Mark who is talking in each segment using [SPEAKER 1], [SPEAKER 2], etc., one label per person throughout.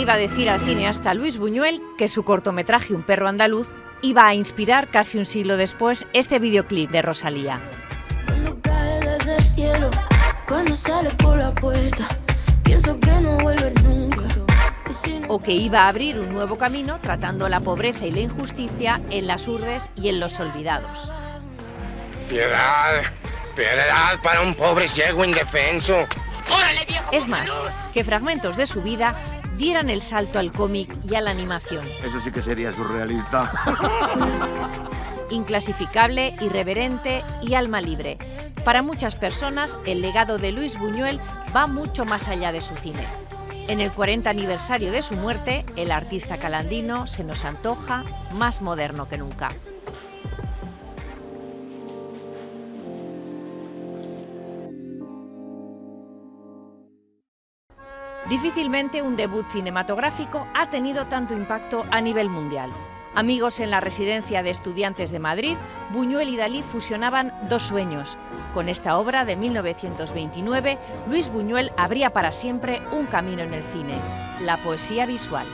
[SPEAKER 1] iba a decir al cineasta Luis Buñuel que su cortometraje Un perro andaluz iba a inspirar casi un siglo después este videoclip de Rosalía?
[SPEAKER 2] Cuando cae desde el cielo, cuando sale por la puerta, pienso que no vuelve nunca.
[SPEAKER 1] O que iba a abrir un nuevo camino tratando la pobreza y la injusticia en las urdes y en los olvidados.
[SPEAKER 3] Piedad, piedad para un pobre ciego indefenso.
[SPEAKER 4] ¡Órale, viejo!
[SPEAKER 1] Es más, que fragmentos de su vida dieran el salto al cómic y a la animación.
[SPEAKER 5] Eso sí que sería surrealista.
[SPEAKER 1] Inclasificable, irreverente y alma libre. Para muchas personas, el legado de Luis Buñuel va mucho más allá de su cine. En el 40 aniversario de su muerte, el artista calandino se nos antoja más moderno que nunca. Difícilmente un debut cinematográfico ha tenido tanto impacto a nivel mundial. Amigos en la Residencia de Estudiantes de Madrid, Buñuel y Dalí fusionaban dos sueños. Con esta obra de 1929, Luis Buñuel abría para siempre un camino en el cine, la poesía visual.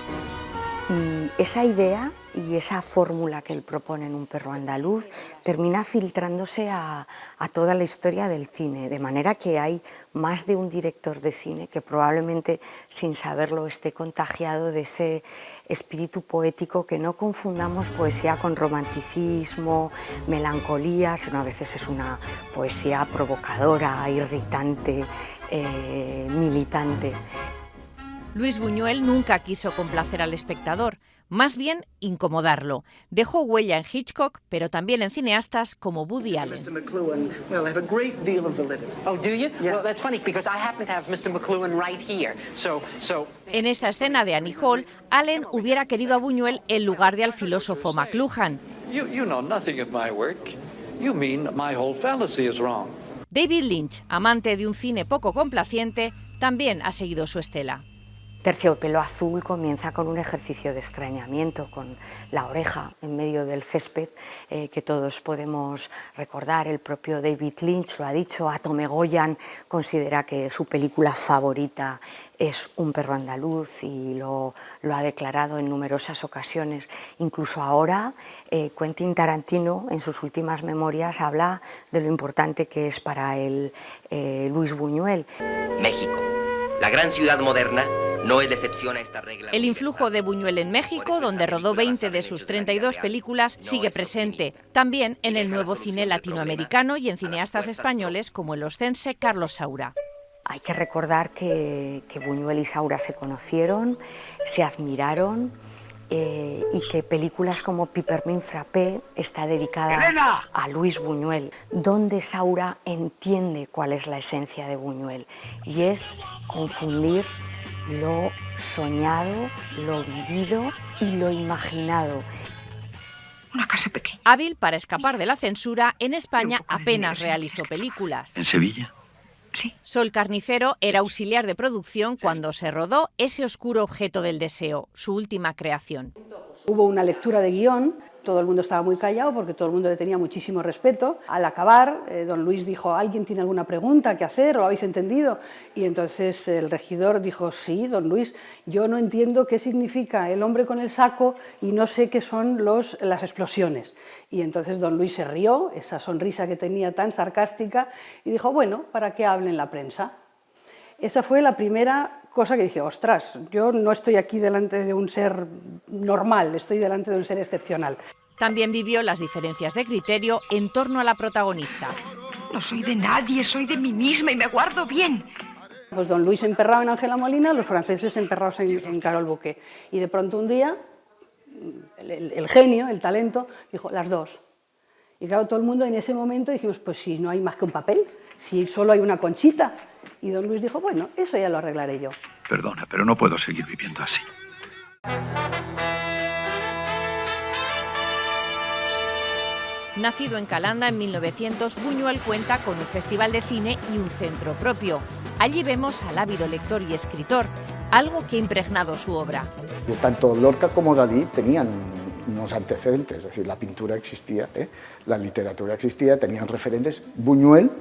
[SPEAKER 6] Y esa idea y esa fórmula que él propone en Un perro andaluz termina filtrándose a toda la historia del cine, de manera que hay más de un director de cine que probablemente sin saberlo esté contagiado de ese espíritu poético, que no confundamos poesía con romanticismo, melancolía, sino a veces es una poesía provocadora, irritante, militante.
[SPEAKER 1] Luis Buñuel nunca quiso complacer al espectador, más bien incomodarlo. Dejó huella en Hitchcock, pero también en cineastas como Woody Allen.
[SPEAKER 7] Mr. McLuhan, well, I have a great deal of validity.
[SPEAKER 4] Oh, do you?
[SPEAKER 7] Yeah.
[SPEAKER 4] Well, that's funny because I happen to have Mr. McLuhan right here. So.
[SPEAKER 1] En esta escena de Annie Hall, Allen hubiera querido a Buñuel en lugar de al filósofo McLuhan.
[SPEAKER 8] You know nothing of my work. You mean my whole fallacy is wrong.
[SPEAKER 1] David Lynch, amante de un cine poco complaciente, también ha seguido su estela.
[SPEAKER 6] Terciopelo azul comienza con un ejercicio de extrañamiento, con la oreja en medio del césped, que todos podemos recordar. El propio David Lynch lo ha dicho, Atome Goyan considera que su película favorita es Un perro andaluz y lo ha declarado en numerosas ocasiones. Incluso ahora, Quentin Tarantino, en sus últimas memorias, habla de lo importante que es para él Luis Buñuel.
[SPEAKER 9] México, la gran ciudad moderna, no es la excepción a esta regla.
[SPEAKER 1] El influjo de Buñuel en México, donde rodó 20 de sus 32 películas, sigue presente, también en el nuevo cine latinoamericano y en cineastas españoles como el oscense Carlos Saura.
[SPEAKER 6] Hay que recordar que Buñuel y Saura se conocieron, se admiraron, y que películas como Peppermint Frappé está dedicada a Luis Buñuel, donde Saura entiende cuál es la esencia de Buñuel, y es confundir lo soñado, lo vivido y lo imaginado.
[SPEAKER 10] Una casa pequeña.
[SPEAKER 1] Hábil para escapar de la censura, en España apenas realizó películas.
[SPEAKER 8] ¿En Sevilla?
[SPEAKER 10] Sí.
[SPEAKER 1] Sol Carnicero era auxiliar de producción cuando se rodó Ese oscuro objeto del deseo, su última creación.
[SPEAKER 11] Hubo una lectura de guión, todo el mundo estaba muy callado porque todo el mundo le tenía muchísimo respeto. Al acabar, don Luis dijo, ¿alguien tiene alguna pregunta que hacer? ¿Lo habéis entendido? Y entonces el regidor dijo, sí, don Luis, yo no entiendo qué significa el hombre con el saco y no sé qué son las explosiones. Y entonces don Luis se rió, esa sonrisa que tenía tan sarcástica, y dijo, bueno, para que hablen la prensa. Esa fue la primera cosa que dije, ostras, yo no estoy aquí delante de un ser normal, estoy delante de un ser excepcional.
[SPEAKER 1] También vivió las diferencias de criterio en torno a la protagonista.
[SPEAKER 10] No soy de nadie, soy de mí misma y me guardo bien.
[SPEAKER 11] Pues don Luis emperrado en Ángela Molina, los franceses emperrados en Carol Bouquet. Y de pronto un día, el genio, el talento, dijo, las dos. Y claro, todo el mundo en ese momento dijimos, pues si no hay más que un papel, si solo hay una Conchita. Y don Luis dijo, bueno, eso ya lo arreglaré yo.
[SPEAKER 8] Perdona, pero no puedo seguir viviendo así.
[SPEAKER 1] Nacido en Calanda en 1900, Buñuel cuenta con un festival de cine y un centro propio. Allí vemos al ávido lector y escritor, algo que ha impregnado su obra.
[SPEAKER 12] Tanto Lorca como Dalí tenían unos antecedentes, es decir, la pintura existía, la literatura existía, tenían referentes. Buñuel,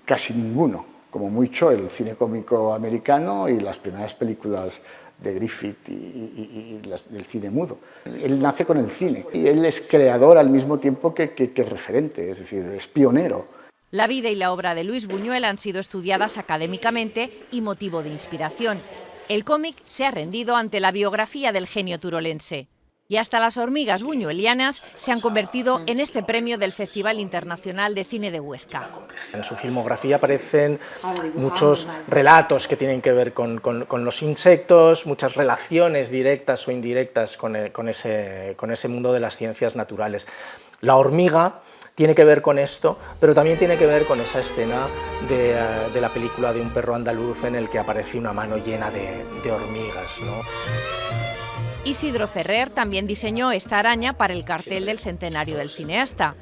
[SPEAKER 12] casi ninguno, como mucho el cine cómico americano y las primeras películas de Griffith y del cine mudo. Él nace con el cine y él es creador al mismo tiempo que referente, es decir, es pionero.
[SPEAKER 1] La vida y la obra de Luis Buñuel han sido estudiadas académicamente y motivo de inspiración. El cómic se ha rendido ante la biografía del genio turolense. Y hasta las hormigas buñuelianas se han convertido en este premio del Festival Internacional de Cine de Huesca.
[SPEAKER 13] En su filmografía aparecen muchos relatos que tienen que ver con los insectos, muchas relaciones directas o indirectas con ese mundo de las ciencias naturales. La hormiga tiene que ver con esto, pero también tiene que ver con esa escena de la película de Un perro andaluz en el que aparece una mano llena de hormigas, ¿no?
[SPEAKER 1] Isidro Ferrer también diseñó esta araña para el cartel del centenario del cineasta.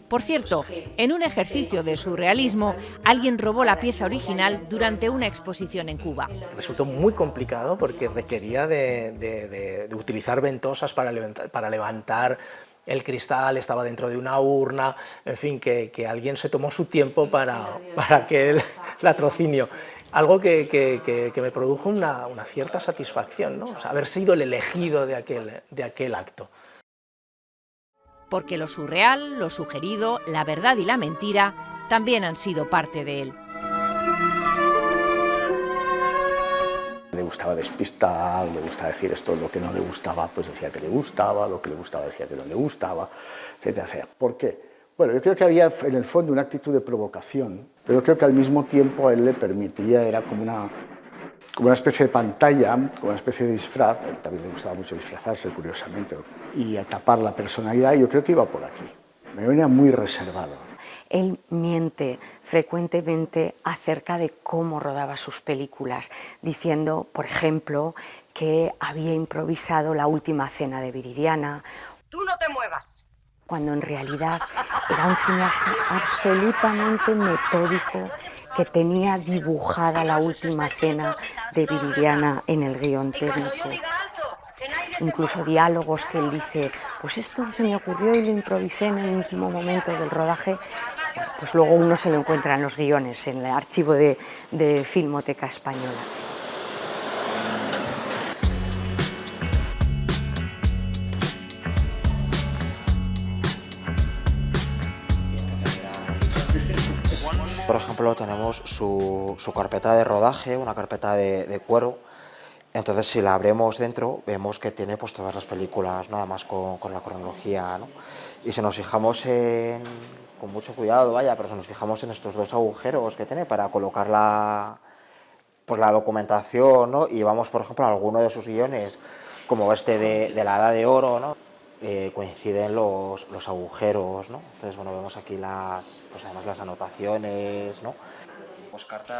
[SPEAKER 1] Por cierto, en un ejercicio de surrealismo, alguien robó la pieza original durante una exposición en Cuba.
[SPEAKER 13] Resultó muy complicado porque requería de utilizar ventosas para levantar el cristal, estaba dentro de una urna, en fin, que alguien se tomó su tiempo para aquel latrocinio. Algo que me produjo una cierta satisfacción, ¿no? O sea, haber sido el elegido de aquel acto.
[SPEAKER 1] Porque lo surreal, lo sugerido, la verdad y la mentira también han sido parte de él.
[SPEAKER 12] Le gustaba despistar, le gustaba decir esto, lo que no le gustaba, pues decía que le gustaba, lo que le gustaba decía que no le gustaba, etcétera, etcétera. ¿Por qué? Bueno, yo creo que había en el fondo una actitud de provocación, pero yo creo que al mismo tiempo a él le permitía, era como una especie de pantalla, como una especie de disfraz, a él también le gustaba mucho disfrazarse, curiosamente, y a tapar la personalidad, y yo creo que iba por aquí, me venía muy reservado.
[SPEAKER 6] Él miente frecuentemente acerca de cómo rodaba sus películas, diciendo, por ejemplo, que había improvisado la última cena de Viridiana.
[SPEAKER 10] ¡Tú no te muevas!
[SPEAKER 6] Cuando en realidad era un cineasta absolutamente metódico que tenía dibujada la última cena de Viridiana en el guión técnico. Incluso diálogos que él dice, pues esto se me ocurrió y lo improvisé en el último momento del rodaje, pues luego uno se lo encuentra en los guiones, en el archivo de Filmoteca Española.
[SPEAKER 14] Por ejemplo, tenemos su carpeta de rodaje, una carpeta de cuero. Entonces, si la abrimos dentro, vemos que tiene pues todas las películas, nada más con la cronología, ¿no? Y si nos fijamos con mucho cuidado, pero si nos fijamos en estos dos agujeros que tiene para colocar la documentación, ¿no? Y vamos, por ejemplo, a alguno de sus guiones, como este de la Edad de Oro, ¿no? Coinciden los agujeros, ¿no? Entonces, bueno, vemos aquí además las anotaciones, ¿no?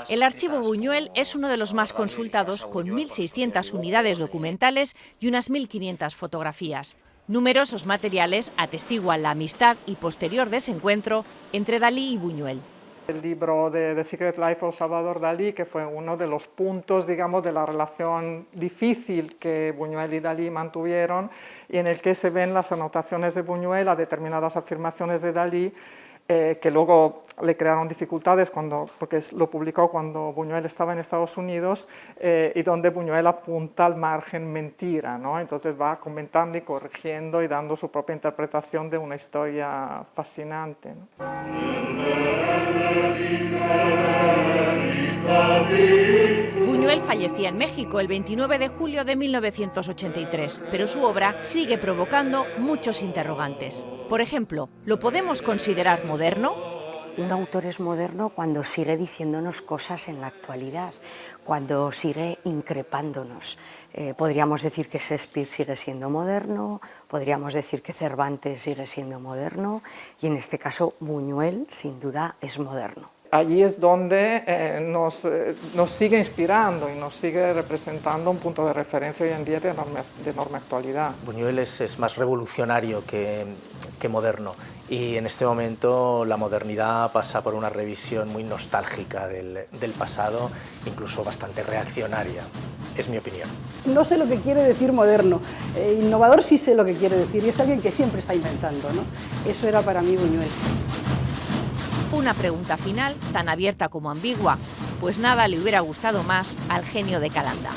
[SPEAKER 1] El archivo Buñuel es uno de los más consultados, con 1.600 unidades documentales y unas 1.500 fotografías. Numerosos materiales atestiguan la amistad y posterior desencuentro entre Dalí y Buñuel.
[SPEAKER 15] El libro de The Secret Life of Salvador Dalí, que fue uno de los puntos, digamos, de la relación difícil que Buñuel y Dalí mantuvieron, y en el que se ven las anotaciones de Buñuel a determinadas afirmaciones de Dalí, que luego le crearon dificultades porque lo publicó cuando Buñuel estaba en Estados Unidos, y donde Buñuel apunta al margen mentira, ¿no? Entonces va comentando y corrigiendo y dando su propia interpretación de una historia fascinante, ¿no?
[SPEAKER 1] Buñuel fallecía en México el 29 de julio de 1983, pero su obra sigue provocando muchos interrogantes. Por ejemplo, ¿lo podemos considerar moderno?
[SPEAKER 6] Un autor es moderno cuando sigue diciéndonos cosas en la actualidad, cuando sigue increpándonos. Podríamos decir que Shakespeare sigue siendo moderno, podríamos decir que Cervantes sigue siendo moderno, y en este caso Buñuel, sin duda, es moderno.
[SPEAKER 15] Allí es donde nos sigue inspirando y nos sigue representando un punto de referencia hoy en día de enorme actualidad.
[SPEAKER 13] Buñuel es más revolucionario que moderno, y en este momento la modernidad pasa por una revisión muy nostálgica del pasado, incluso bastante reaccionaria, es mi opinión.
[SPEAKER 11] No sé lo que quiere decir moderno, innovador sí sé lo que quiere decir, y es alguien que siempre está inventando, ¿no? Eso era para mí Buñuel.
[SPEAKER 1] Una pregunta final tan abierta como ambigua, pues nada le hubiera gustado más al genio de Calanda.